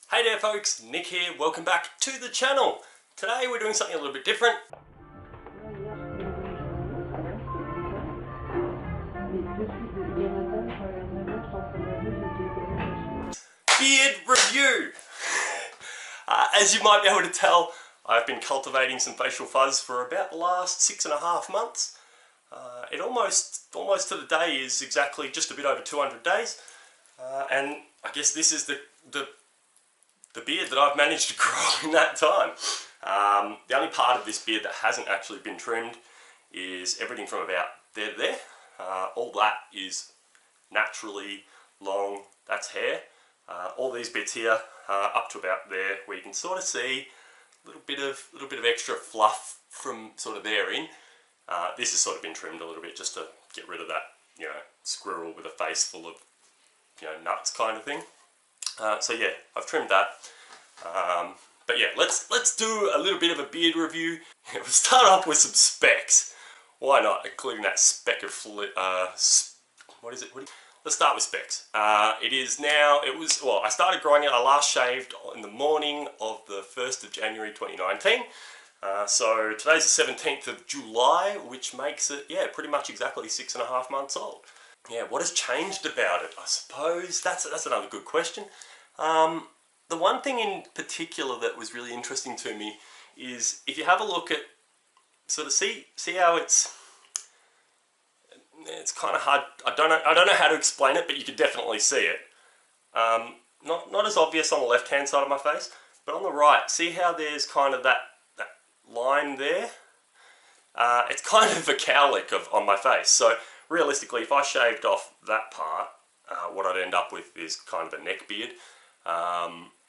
Hey there folks, Nick here, welcome back to the channel. Today we're doing something a little bit different. Beard review! As you might be able to tell, I've been cultivating some facial fuzz for about the last 6.5 months. It almost to the day is exactly just a bit over 200 days. And I guess this is the beard that I've managed to grow in that time. The only part of this beard that hasn't actually been trimmed is everything from about there to there. All that is naturally long, that's hair. All these bits here up to about there, where you can sort of see a little bit of extra fluff from sort of there in. This has sort of been trimmed a little bit just to get rid of that, squirrel with a face full of, nuts kind of thing. So yeah, I've trimmed that. But yeah, let's do a little bit of a beard review. We'll start off with some specs. Why not? Including that speck of what is it? Let's start with specs. I started growing it. I last shaved in the morning of the 1st of January 2019. So today's the 17th of July, which makes it, pretty much exactly 6.5 months old. Yeah, what has changed about it? I suppose that's another good question. The one thing in particular that was really interesting to me is if you have a look at, sort of see how it's kind of hard. I don't know how to explain it, but you could definitely see it. Not as obvious on the left hand side of my face, but on the right, see how there's kind of that line there. It's kind of a cowlick on my face. So realistically, if I shaved off that part, what I'd end up with is kind of a neck beard,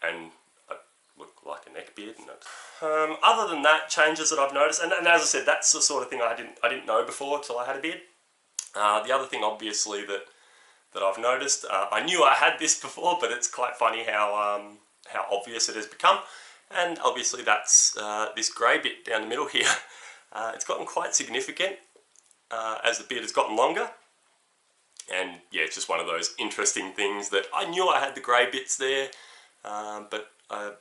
and I look like a neck beard. Other than that, changes that I've noticed, and as I said, that's the sort of thing I didn't know before till I had a beard. The other thing, obviously, that I've noticed, I knew I had this before, but it's quite funny how obvious it has become. And obviously, that's this grey bit down the middle here. It's gotten quite significant as the beard has gotten longer. And yeah, it's just one of those interesting things that I knew I had the grey bits there, but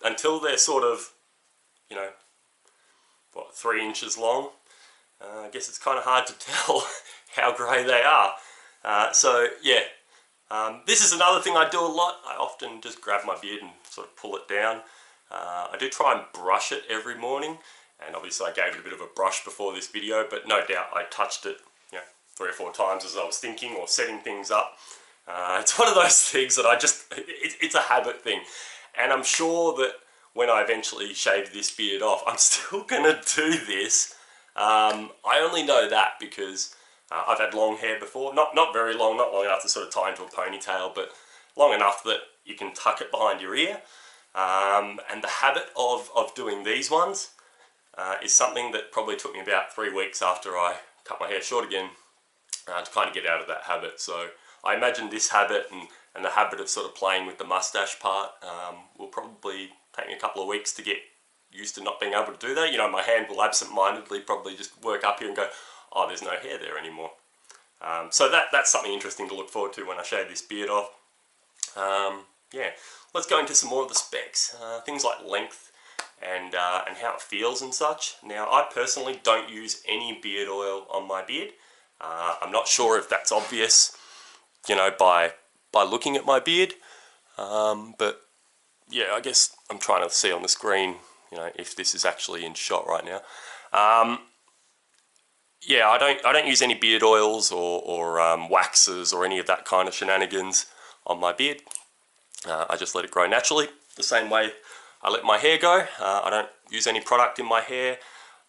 until they're sort of, 3 inches long, I guess it's kind of hard to tell how grey they are. So yeah, this is another thing I do a lot. I often just grab my beard and sort of pull it down. I do try and brush it every morning, and obviously I gave it a bit of a brush before this video, but no doubt I touched it 3 or 4 times as I was thinking or setting things up. It's one of those things that it's a habit thing. And I'm sure that when I eventually shave this beard off, I'm still gonna do this. I only know that because I've had long hair before. Not very long, not long enough to sort of tie into a ponytail, but long enough that you can tuck it behind your ear. And the habit of doing these ones is something that probably took me about 3 weeks after I cut my hair short again to kind of get out of that habit. So I imagine this habit and the habit of sort of playing with the mustache part will probably take me a couple of weeks to get used to not being able to do that. My hand will absent-mindedly probably just work up here and go, oh, there's no hair there anymore. So that's something interesting to look forward to when I shave this beard off. Yeah, let's go into some more of the specs. Things like length and how it feels and such. Now, I personally don't use any beard oil on my beard. I'm not sure if that's obvious, by looking at my beard. But yeah, I guess I'm trying to see on the screen, if this is actually in shot right now. Yeah, I don't use any beard oils or waxes or any of that kind of shenanigans on my beard. I just let it grow naturally, the same way I let my hair go. I don't use any product in my hair.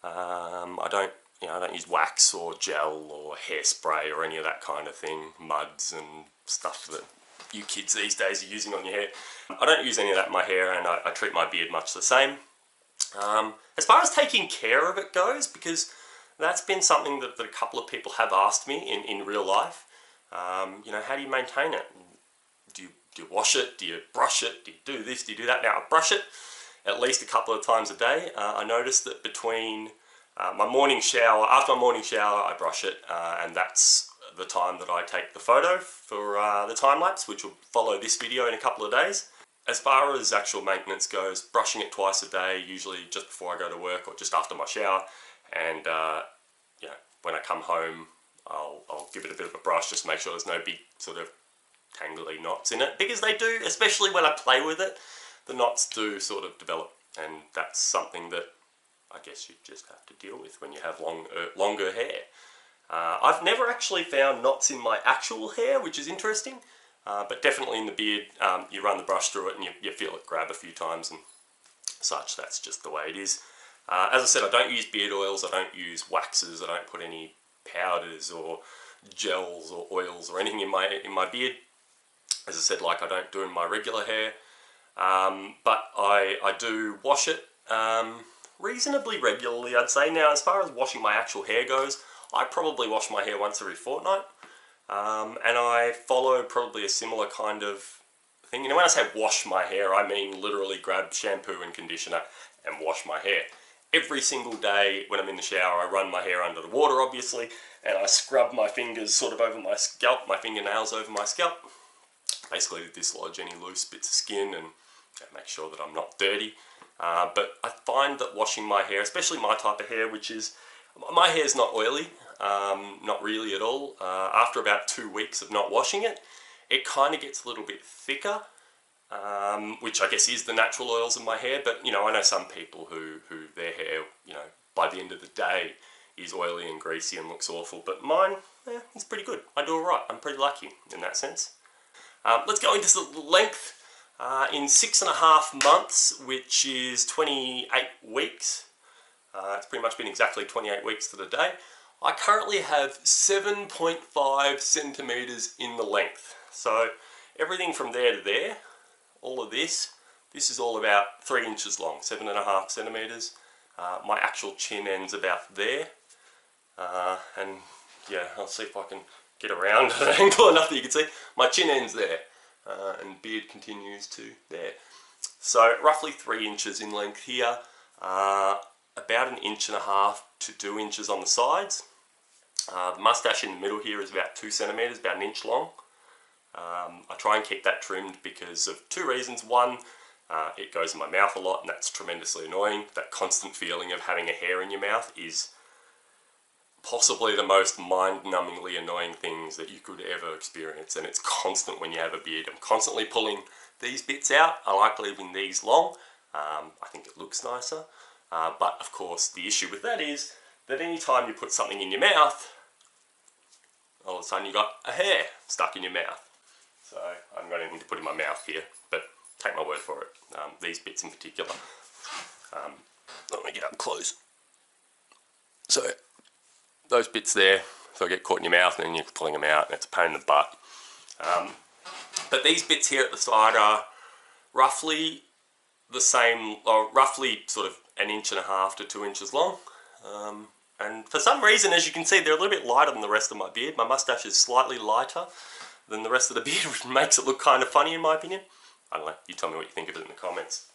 I don't use wax or gel or hairspray or any of that kind of thing, muds and stuff that you kids these days are using on your hair. I don't use any of that in my hair, and I treat my beard much the same. As far as taking care of it goes, because that's been something that a couple of people have asked me in real life. How do you maintain it? Do you wash it? Do you brush it? Do you do this? Do you do that? Now, I brush it at least a couple of times a day. I noticed that between after my morning shower, I brush it, and that's the time that I take the photo for the time lapse, which will follow this video in a couple of days. as far as actual maintenance goes, brushing it twice a day, usually just before I go to work or just after my shower, and you know, when I come home, I'll give it a bit of a brush just to make sure there's no big sort of tangly knots in it, because they do, especially when I play with it, the knots do sort of develop, and that's something that I guess you just have to deal with when you have longer hair. I've never actually found knots in my actual hair, which is interesting, but definitely in the beard, you run the brush through it and you feel it grab a few times and such. That's just the way it is. As I said, I don't use beard oils, I don't use waxes, I don't put any powders or gels or oils or anything in my beard. As I said, like I don't do in my regular hair, but I do wash it reasonably regularly, I'd say. Now, as far as washing my actual hair goes, I probably wash my hair once every fortnight, and I follow probably a similar kind of thing. You know, when I say wash my hair, I mean literally grab shampoo and conditioner and wash my hair. Every single day when I'm in the shower, I run my hair under the water, obviously, and I scrub my fingers sort of over my scalp, my fingernails over my scalp, basically to dislodge any loose bits of skin and make sure that I'm not dirty. But I find that washing my hair, especially my type of hair, which is, my hair is not oily, not really at all. After about 2 weeks of not washing it, it kind of gets a little bit thicker, which I guess is the natural oils in my hair. But, you know, I know some people who their hair, you know, by the end of the day is oily and greasy and looks awful. But mine, it's pretty good. I do alright. I'm pretty lucky in that sense. Let's go into the length. In 6.5 months, which is 28 weeks, it's pretty much been exactly 28 weeks to the day, I currently have 7.5 centimeters in the length. So everything from there to there, all of this is all about 3 inches long, 7.5 centimeters. My actual chin end's about there, and yeah, I'll see if I can get around at an angle enough that you can see. My chin ends there. And beard continues to there. So roughly 3 inches in length here, about 1.5 inches to 2 inches on the sides. The mustache in the middle here is about 2 centimeters, about 1 inch long. I try and keep that trimmed because of 2 reasons. One, it goes in my mouth a lot and that's tremendously annoying. That constant feeling of having a hair in your mouth is possibly the most mind-numbingly annoying things that you could ever experience, and it's constant when you have a beard. I'm constantly pulling these bits out. I like leaving these long. I think it looks nicer, but of course the issue with that is that any time you put something in your mouth, all of a sudden you got a hair stuck in your mouth. So I haven't got anything to put in my mouth here, but take my word for it. These bits in particular. Let me get up close. So those bits there, so I get caught in your mouth and then you're pulling them out and it's a pain in the butt. But these bits here at the side are roughly the same, or roughly sort of 1.5 inches to 2 inches long. And for some reason, as you can see, they're a little bit lighter than the rest of my beard. My mustache is slightly lighter than the rest of the beard, which makes it look kind of funny in my opinion. I don't know, you tell me what you think of it in the comments.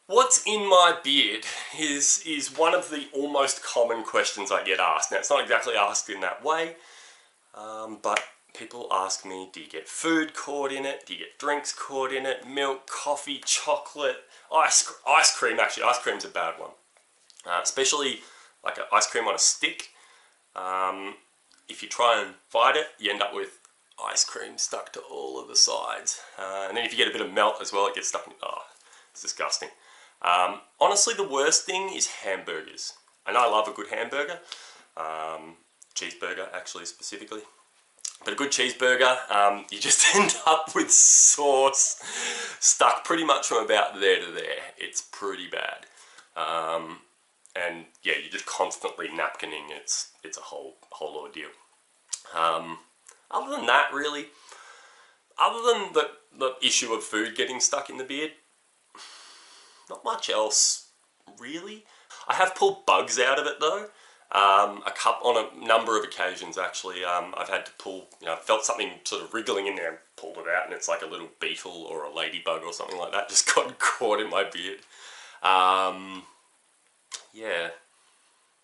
What's in my beard is one of the almost common questions I get asked. Now, it's not exactly asked in that way, but people ask me, do you get food caught in it? Do you get drinks caught in it? Milk, coffee, chocolate, ice cream. Actually, ice cream's a bad one. Especially like an ice cream on a stick. If you try and fight it, you end up with ice cream stuck to all of the sides. And then if you get a bit of melt as well, it gets stuck in, it's disgusting. Honestly, the worst thing is hamburgers. And I love a good hamburger. Cheeseburger, actually, specifically. But a good cheeseburger, you just end up with sauce stuck pretty much from about there to there. It's pretty bad. And yeah, you're just constantly napkining. It's a whole ordeal. Other than that, really, other than the issue of food getting stuck in the beard, not much else, really. I have pulled bugs out of it though. On a number of occasions actually. I've had to pull, felt something sort of wriggling in there and pulled it out, and it's like a little beetle or a ladybug or something like that just got caught in my beard. Yeah,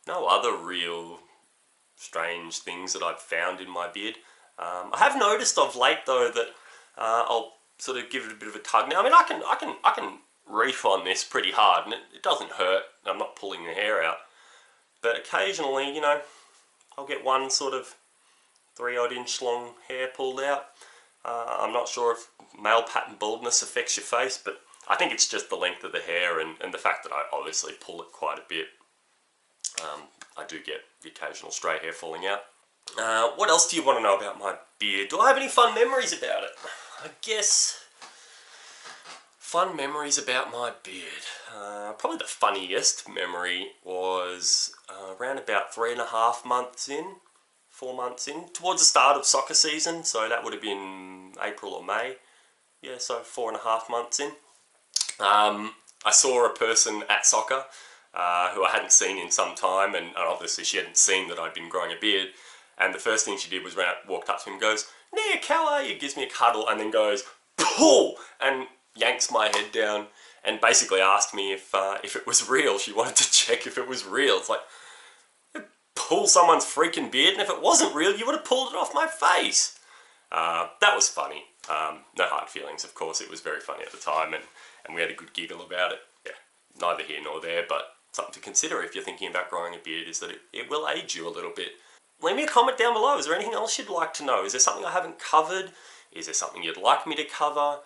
no other real strange things that I've found in my beard. I have noticed of late though that I'll sort of give it a bit of a tug. Now, I mean, I can reef on this pretty hard, and it doesn't hurt. I'm not pulling the hair out, but occasionally, you know, I'll get one sort of 3-odd inch long hair pulled out. I'm not sure if male pattern baldness affects your face, but I think it's just the length of the hair and the fact that I obviously pull it quite a bit. I do get the occasional stray hair falling out. What else do you want to know about my beard? Do I have any fun memories about it? I guess fun memories about my beard. Probably the funniest memory was around about 3.5 months in, 4 months in, towards the start of soccer season. So that would have been April or May. Yeah, so 4.5 months in. I saw a person at soccer who I hadn't seen in some time, and obviously she hadn't seen that I'd been growing a beard. And the first thing she did was walked up to him and goes, "Nick, how are you?" Gives me a cuddle and then goes, "Pull!" and yanks my head down and basically asked me if it was real. She wanted to check if it was real. It's like, pull someone's freaking beard, and if it wasn't real, you would have pulled it off my face. That was funny. No hard feelings, of course. It was very funny at the time, and we had a good giggle about it. Yeah, neither here nor there, but something to consider if you're thinking about growing a beard is that it will age you a little bit. Leave me a comment down below. Is there anything else you'd like to know? Is there something I haven't covered? Is there something you'd like me to cover?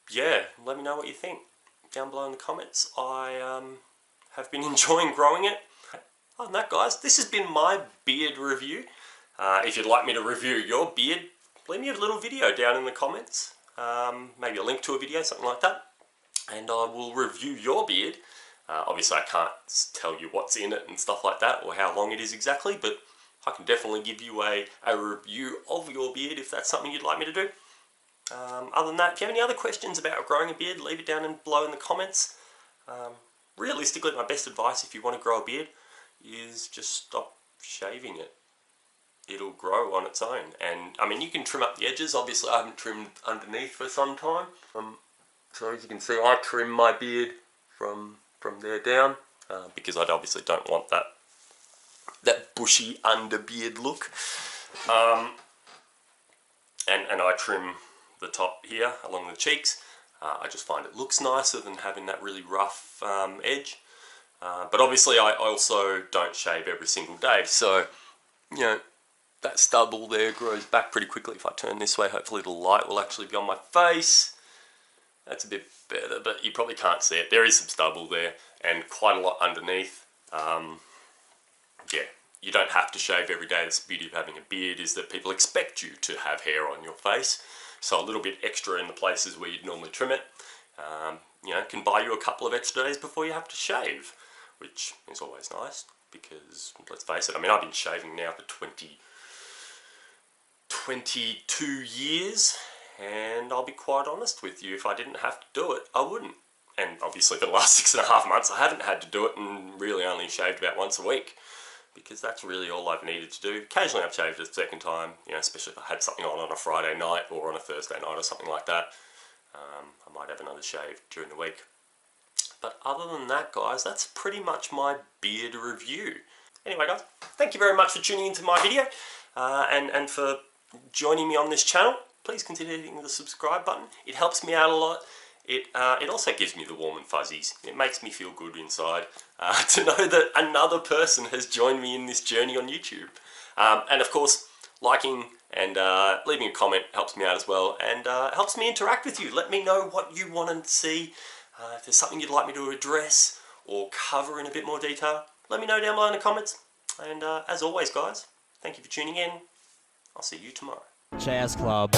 Yeah, let me know what you think down below in the comments. I have been enjoying growing it. Other than that, guys, this has been my beard review. If you'd like me to review your beard, leave me a little video down in the comments. Maybe a link to a video, something like that. And I will review your beard. Obviously, I can't tell you what's in it and stuff like that, or how long it is exactly, but I can definitely give you a review of your beard if that's something you'd like me to do. Other than that, if you have any other questions about growing a beard, leave it down below in the comments. Realistically, my best advice if you want to grow a beard is just stop shaving it. It'll grow on its own. And I mean, you can trim up the edges. Obviously, I haven't trimmed underneath for some time. So as you can see, I trim my beard from there down because I obviously don't want that bushy underbeard look. And I trim the top here along the cheeks. I just find it looks nicer than having that really rough edge. But obviously I also don't shave every single day, so you know, that stubble there grows back pretty quickly. If I turn this way, hopefully the light will actually be on my face. That's a bit better, but you probably can't see it. There is some stubble there and quite a lot underneath. Yeah, you don't have to shave every day. That's the beauty of having a beard, is that people expect you to have hair on your face. So a little bit extra in the places where you'd normally trim it, you know, can buy you a couple of extra days before you have to shave, which is always nice because, let's face it, I mean, I've been shaving now for 22 years, and I'll be quite honest with you, if I didn't have to do it, I wouldn't. And obviously for the last 6.5 months I haven't had to do it, and really only shaved about once a week, because that's really all I've needed to do. Occasionally I've shaved a second time, you know, especially if I had something on a Friday night or on a Thursday night or something like that. I might have another shave during the week. But other than that, guys, that's pretty much my beard review. Anyway, guys, thank you very much for tuning into my video and for joining me on this channel. Please consider hitting the subscribe button. It helps me out a lot. It also gives me the warm and fuzzies. It makes me feel good inside to know that another person has joined me in this journey on YouTube. And of course, liking and leaving a comment helps me out as well, and helps me interact with you. Let me know what you want to see. If there's something you'd like me to address or cover in a bit more detail, let me know down below in the comments. And as always, guys, thank you for tuning in. I'll see you tomorrow. Jazz Club.